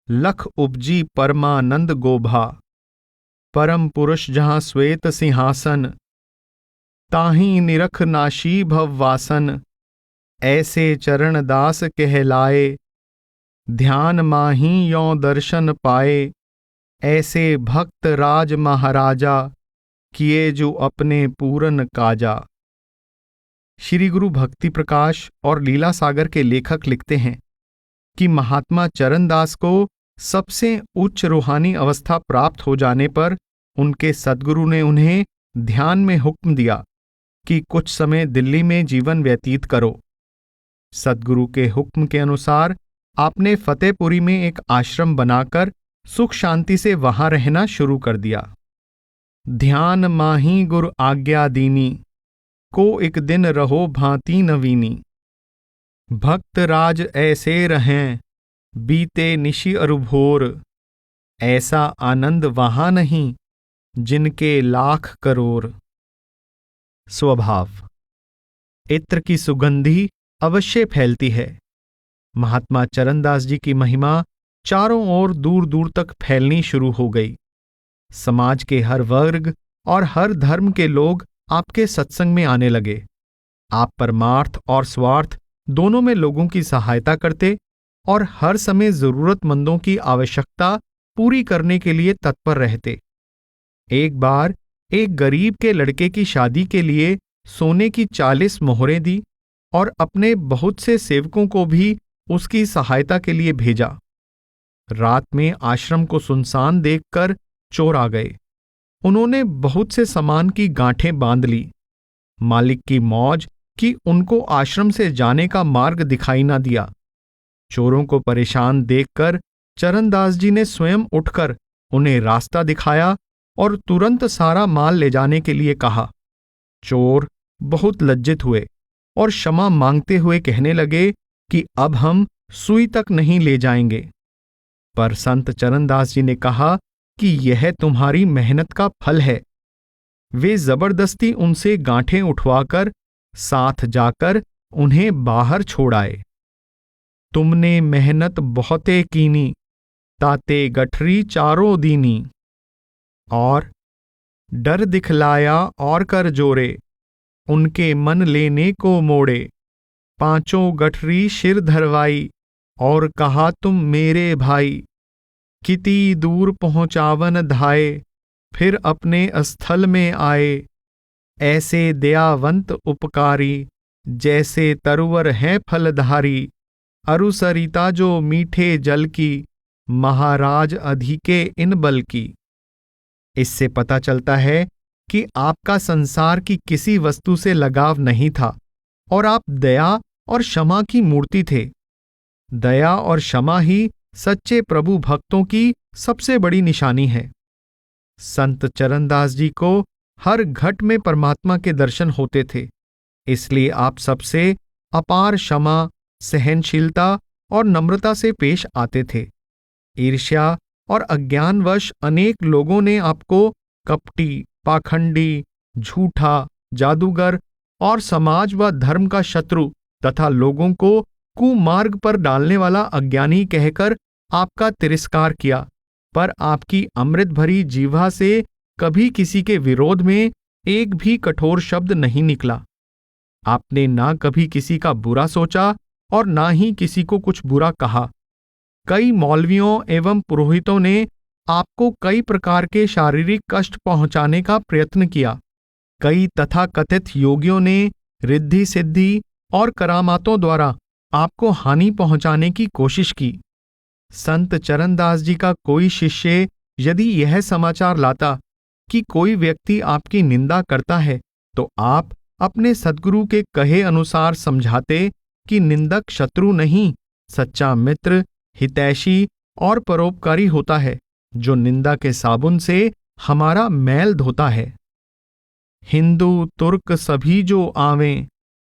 लख उपजी परमानंद गोभा। परम पुरुष जहां श्वेत सिंहासन, ताहीं निरख नाशी भववासन, ऐसे चरण दास कहलाए, ध्यान माही यों दर्शन पाए, ऐसे भक्त राज महाराजा, किए जो अपने पूरन काजा। श्री गुरु भक्ति प्रकाश और लीला सागर के लेखक लिखते हैं कि महात्मा चरणदास को सबसे उच्च रूहानी अवस्था प्राप्त हो जाने पर उनके सद्गुरु ने उन्हें ध्यान में हुक्म दिया कि कुछ समय दिल्ली में जीवन व्यतीत करो। सद्गुरु के हुक्म के अनुसार आपने फतेहपुरी में एक आश्रम बनाकर सुख शांति से वहां रहना शुरू कर दिया। ध्यान माही गुर आज्ञा दीनी, को एक दिन रहो भांति नवीनी। भक्त राज ऐसे रहें, बीते निशि अरुभोर, ऐसा आनंद वहां नहीं, जिनके लाख करोड़। स्वभाव। इत्र की सुगंधी अवश्य फैलती है। महात्मा चरणदास जी की महिमा चारों ओर दूर दूर तक फैलनी शुरू हो गई। समाज के हर वर्ग और हर धर्म के लोग आपके सत्संग में आने लगे। आप परमार्थ और स्वार्थ दोनों में लोगों की सहायता करते और हर समय जरूरतमंदों की आवश्यकता पूरी करने के लिए तत्पर रहते। एक बार एक गरीब के लड़के की शादी के लिए सोने की 40 मोहरें दी और अपने बहुत से सेवकों को भी उसकी सहायता के लिए भेजा। रात में आश्रम को सुनसान देखकर चोर आ गए। उन्होंने बहुत से सामान की गांठें बांध ली। मालिक की मौज कि उनको आश्रम से जाने का मार्ग दिखाई ना दिया। चोरों को परेशान देखकर चरणदास जी ने स्वयं उठकर उन्हें रास्ता दिखाया और तुरंत सारा माल ले जाने के लिए कहा। चोर बहुत लज्जित हुए और क्षमा मांगते हुए कहने लगे कि अब हम सुई तक नहीं ले जाएंगे। पर संत चरणदास जी ने कहा कि यह तुम्हारी मेहनत का फल है। वे जबरदस्ती उनसे गांठें उठवाकर साथ जाकर उन्हें बाहर छोड़ आए। तुमने मेहनत बहुते कीनी, ताते गठरी चारों दीनी। और डर दिखलाया और कर जोरे, उनके मन लेने को मोड़े। पांचों गठरी सिर धरवाई, और कहा तुम मेरे भाई। किती दूर पहुंचावन धाये, फिर अपने स्थल में आए। ऐसे दयावंत उपकारी, जैसे तरवर हैं फलधारी। अरुसरिता जो मीठे जल की, महाराज अधिके इन बल की। इससे पता चलता है कि आपका संसार की किसी वस्तु से लगाव नहीं था और आप दया और क्षमा की मूर्ति थे। दया और क्षमा ही सच्चे प्रभु भक्तों की सबसे बड़ी निशानी है। संत चरणदास जी को हर घट में परमात्मा के दर्शन होते थे, इसलिए आप सबसे अपार क्षमा, सहनशीलता और नम्रता से पेश आते थे। ईर्ष्या और अज्ञानवश अनेक लोगों ने आपको कपटी, पाखंडी, झूठा, जादूगर और समाज व धर्म का शत्रु तथा लोगों को कुमार्ग पर डालने वाला अज्ञानी कहकर आपका तिरस्कार किया, पर आपकी अमृत भरी जीवा से कभी किसी के विरोध में एक भी कठोर शब्द नहीं निकला। आपने ना कभी किसी का बुरा सोचा और ना ही किसी को कुछ बुरा कहा। कई मौलवियों एवं पुरोहितों ने आपको कई प्रकार के शारीरिक कष्ट पहुंचाने का प्रयत्न किया। कई तथाकथित योगियों ने रिद्धि सिद्धि और करामातों द्वारा आपको हानि पहुंचाने की कोशिश की। संत चरणदास जी का कोई शिष्य यदि यह समाचार लाता कि कोई व्यक्ति आपकी निंदा करता है, तो आप अपने सद्गुरु के कहे अनुसार समझाते कि निंदक शत्रु नहीं, सच्चा मित्र, हितैषी और परोपकारी होता है, जो निंदा के साबुन से हमारा मैल धोता है। हिंदू तुर्क सभी जो आवें,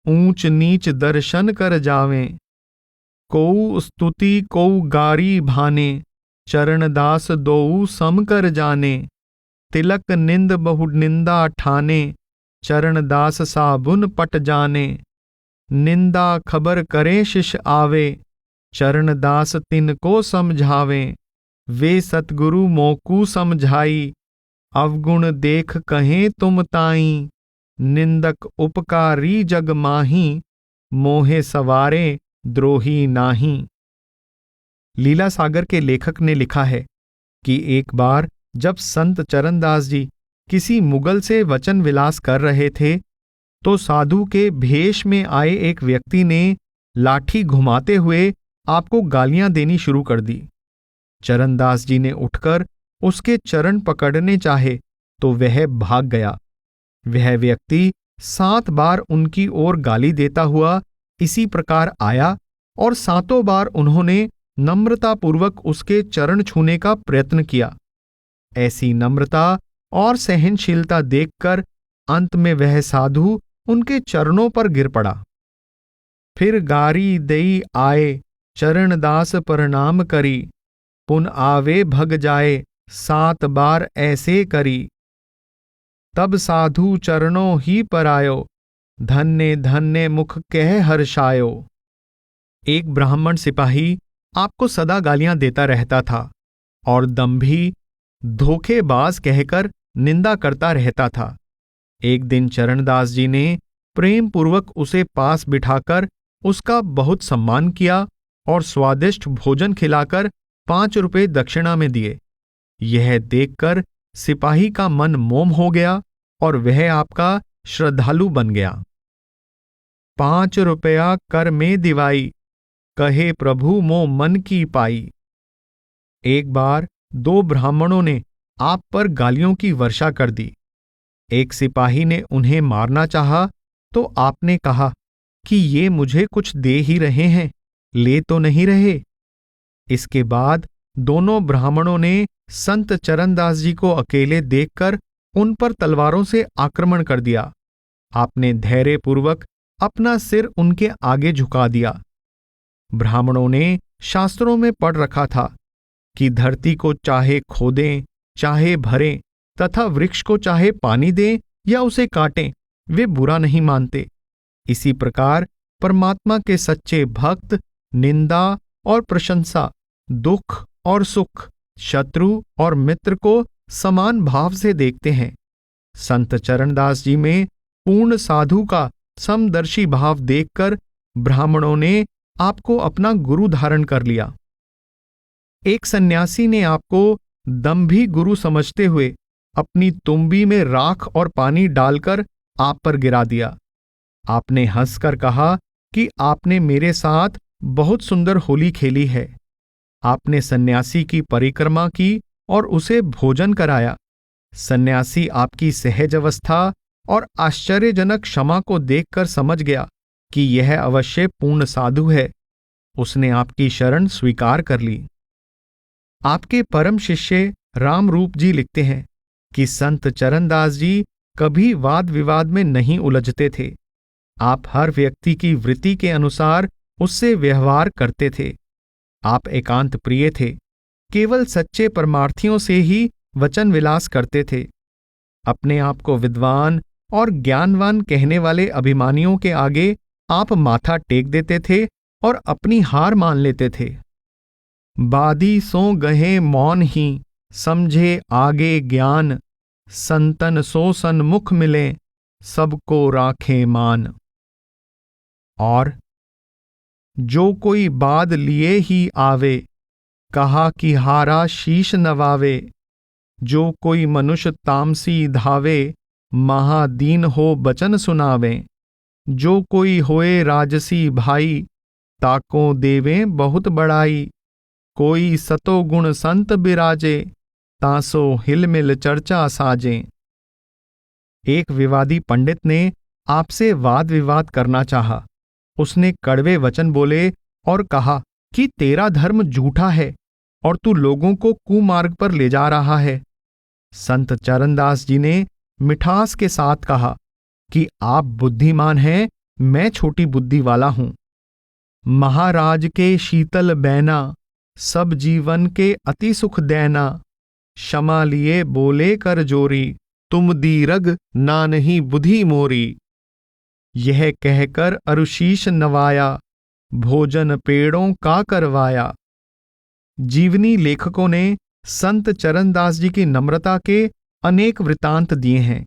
ऊंच नीच दर्शन कर जावें। कोऊ स्तुति कोऊ गारी भाने, चरणदास दोऊ सम कर जाने। तिलक निंद बहु निंदा ठाने, चरणदास साबुन पट जाने। निंदा खबर करे शिष आवे, चरणदास तिनको समझावे। वे सतगुरु मोकू समझाई, अवगुण देख कहें तुम ताई। निंदक उपकारी जग माही, मोहे सवारे द्रोही नाही। लीला सागर के लेखक ने लिखा है कि एक बार जब संत चरणदास जी किसी मुगल से वचन विलास कर रहे थे, तो साधु के भेष में आए एक व्यक्ति ने लाठी घुमाते हुए आपको गालियां देनी शुरू कर दी। चरणदास जी ने उठकर उसके चरण पकड़ने चाहे तो वह भाग गया। वह व्यक्ति 7 बार उनकी ओर गाली देता हुआ इसी प्रकार आया और 7 बार उन्होंने नम्रतापूर्वक उसके चरण छूने का प्रयत्न किया। ऐसी नम्रता और सहनशीलता देखकर अंत में वह साधु उनके चरणों पर गिर पड़ा। फिर गारी देई आए, चरणदास प्रणाम करी। पुन आवे भग जाए, 7 बार ऐसे करी। तब साधु चरणों ही पर आयो, धन्य धन्य मुख कह हर्षायो। एक ब्राह्मण सिपाही आपको सदा गालियां देता रहता था और दंभी, धोखेबाज कहकर निंदा करता रहता था। एक दिन चरणदास जी ने प्रेम पूर्वक उसे पास बिठाकर उसका बहुत सम्मान किया और स्वादिष्ट भोजन खिलाकर 5 रुपये दक्षिणा में दिए। यह देखकर सिपाही का मन मोम हो गया और वह आपका श्रद्धालु बन गया। 5 रुपया कर में दिवाई, कहे प्रभु मो मन की पाई। एक बार 2 ब्राह्मणों ने आप पर गालियों की वर्षा कर दी। एक सिपाही ने उन्हें मारना चाहा तो आपने कहा कि ये मुझे कुछ दे ही रहे हैं, ले तो नहीं रहे। इसके बाद दोनों ब्राह्मणों ने संत चरणदास जी को अकेले देखकर उन पर तलवारों से आक्रमण कर दिया। आपने धैर्यपूर्वक अपना सिर उनके आगे झुका दिया। ब्राह्मणों ने शास्त्रों में पढ़ रखा था कि धरती को चाहे खोदें चाहे भरें तथा वृक्ष को चाहे पानी दें या उसे काटें, वे बुरा नहीं मानते। इसी प्रकार परमात्मा के सच्चे भक्त निंदा और प्रशंसा, दुख और सुख, शत्रु और मित्र को समान भाव से देखते हैं। संत चरणदास जी में पूर्ण साधु का समदर्शी भाव देखकर ब्राह्मणों ने आपको अपना गुरु धारण कर लिया। एक सन्यासी ने आपको दंभी गुरु समझते हुए अपनी तुम्बी में राख और पानी डालकर आप पर गिरा दिया। आपने हंसकर कहा कि आपने मेरे साथ बहुत सुंदर होली खेली है। आपने सन्यासी की परिक्रमा की और उसे भोजन कराया। सन्यासी आपकी सहज अवस्था और आश्चर्यजनक क्षमा को देखकर समझ गया कि यह अवश्य पूर्ण साधु है। उसने आपकी शरण स्वीकार कर ली। आपके परम शिष्य रामरूप जी लिखते हैं कि संत चरणदास जी कभी वाद विवाद में नहीं उलझते थे। आप हर व्यक्ति की वृत्ति के अनुसार उससे व्यवहार करते थे। आप एकांत प्रिय थे। केवल सच्चे परमार्थियों से ही वचन विलास करते थे। अपने आप को विद्वान और ज्ञानवान कहने वाले अभिमानियों के आगे आप माथा टेक देते थे और अपनी हार मान लेते थे। बादी सो गहे मौन ही, समझे आगे ज्ञान, संतन सो सन्मुख मिले, सबको राखे मान। और जो कोई बाद लिए ही आवे, कहा कि हारा शीश नवावे, जो कोई मनुष्य तामसी धावे, महादीन हो बचन सुनावे, जो कोई होए राजसी भाई, ताको देवें बहुत बड़ाई, कोई सतो गुण संत बिराजे, तासो हिलमिल चर्चा साजे। एक विवादी पंडित ने आपसे वाद विवाद करना चाहा। उसने कड़वे वचन बोले और कहा कि तेरा धर्म झूठा है और तू लोगों को कुमार्ग पर ले जा रहा है। संत चरणदास जी ने मिठास के साथ कहा कि आप बुद्धिमान हैं, मैं छोटी बुद्धि वाला हूं। महाराज के शीतल बैना, सब जीवन के अति सुख देना, क्षमा लिए बोले कर जोरी, तुम दीरग ना नहीं बुद्धि मोरी। यह कहकर अरुशीष नवाया, भोजन पेड़ों का करवाया। जीवनी लेखकों ने संत चरणदास जी की नम्रता के अनेक वृतांत दिए हैं।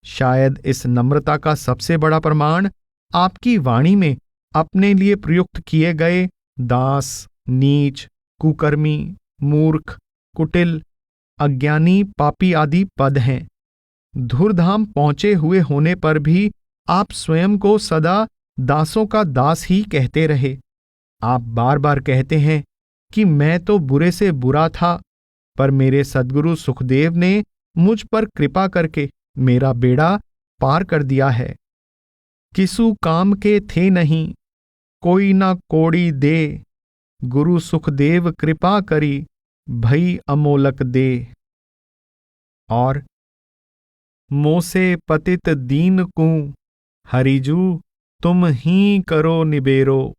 शायद इस नम्रता का सबसे बड़ा प्रमाण आपकी वाणी में अपने लिए प्रयुक्त किए गए दास, नीच, कुकर्मी, मूर्ख, कुटिल, अज्ञानी, पापी आदि पद हैं। धुरधाम पहुंचे हुए होने पर भी आप स्वयं को सदा दासों का दास ही कहते रहे। आप बार बार कहते हैं कि मैं तो बुरे से बुरा था, पर मेरे सद्गुरु सुखदेव ने मुझ पर कृपा करके मेरा बेड़ा पार कर दिया है। किसु काम के थे नहीं, कोई ना कोड़ी दे, गुरु सुखदेव कृपा करी, भई अमोलक दे। और मोसे पतित दीन कू, हरिजू तुम ही करो निबेरो,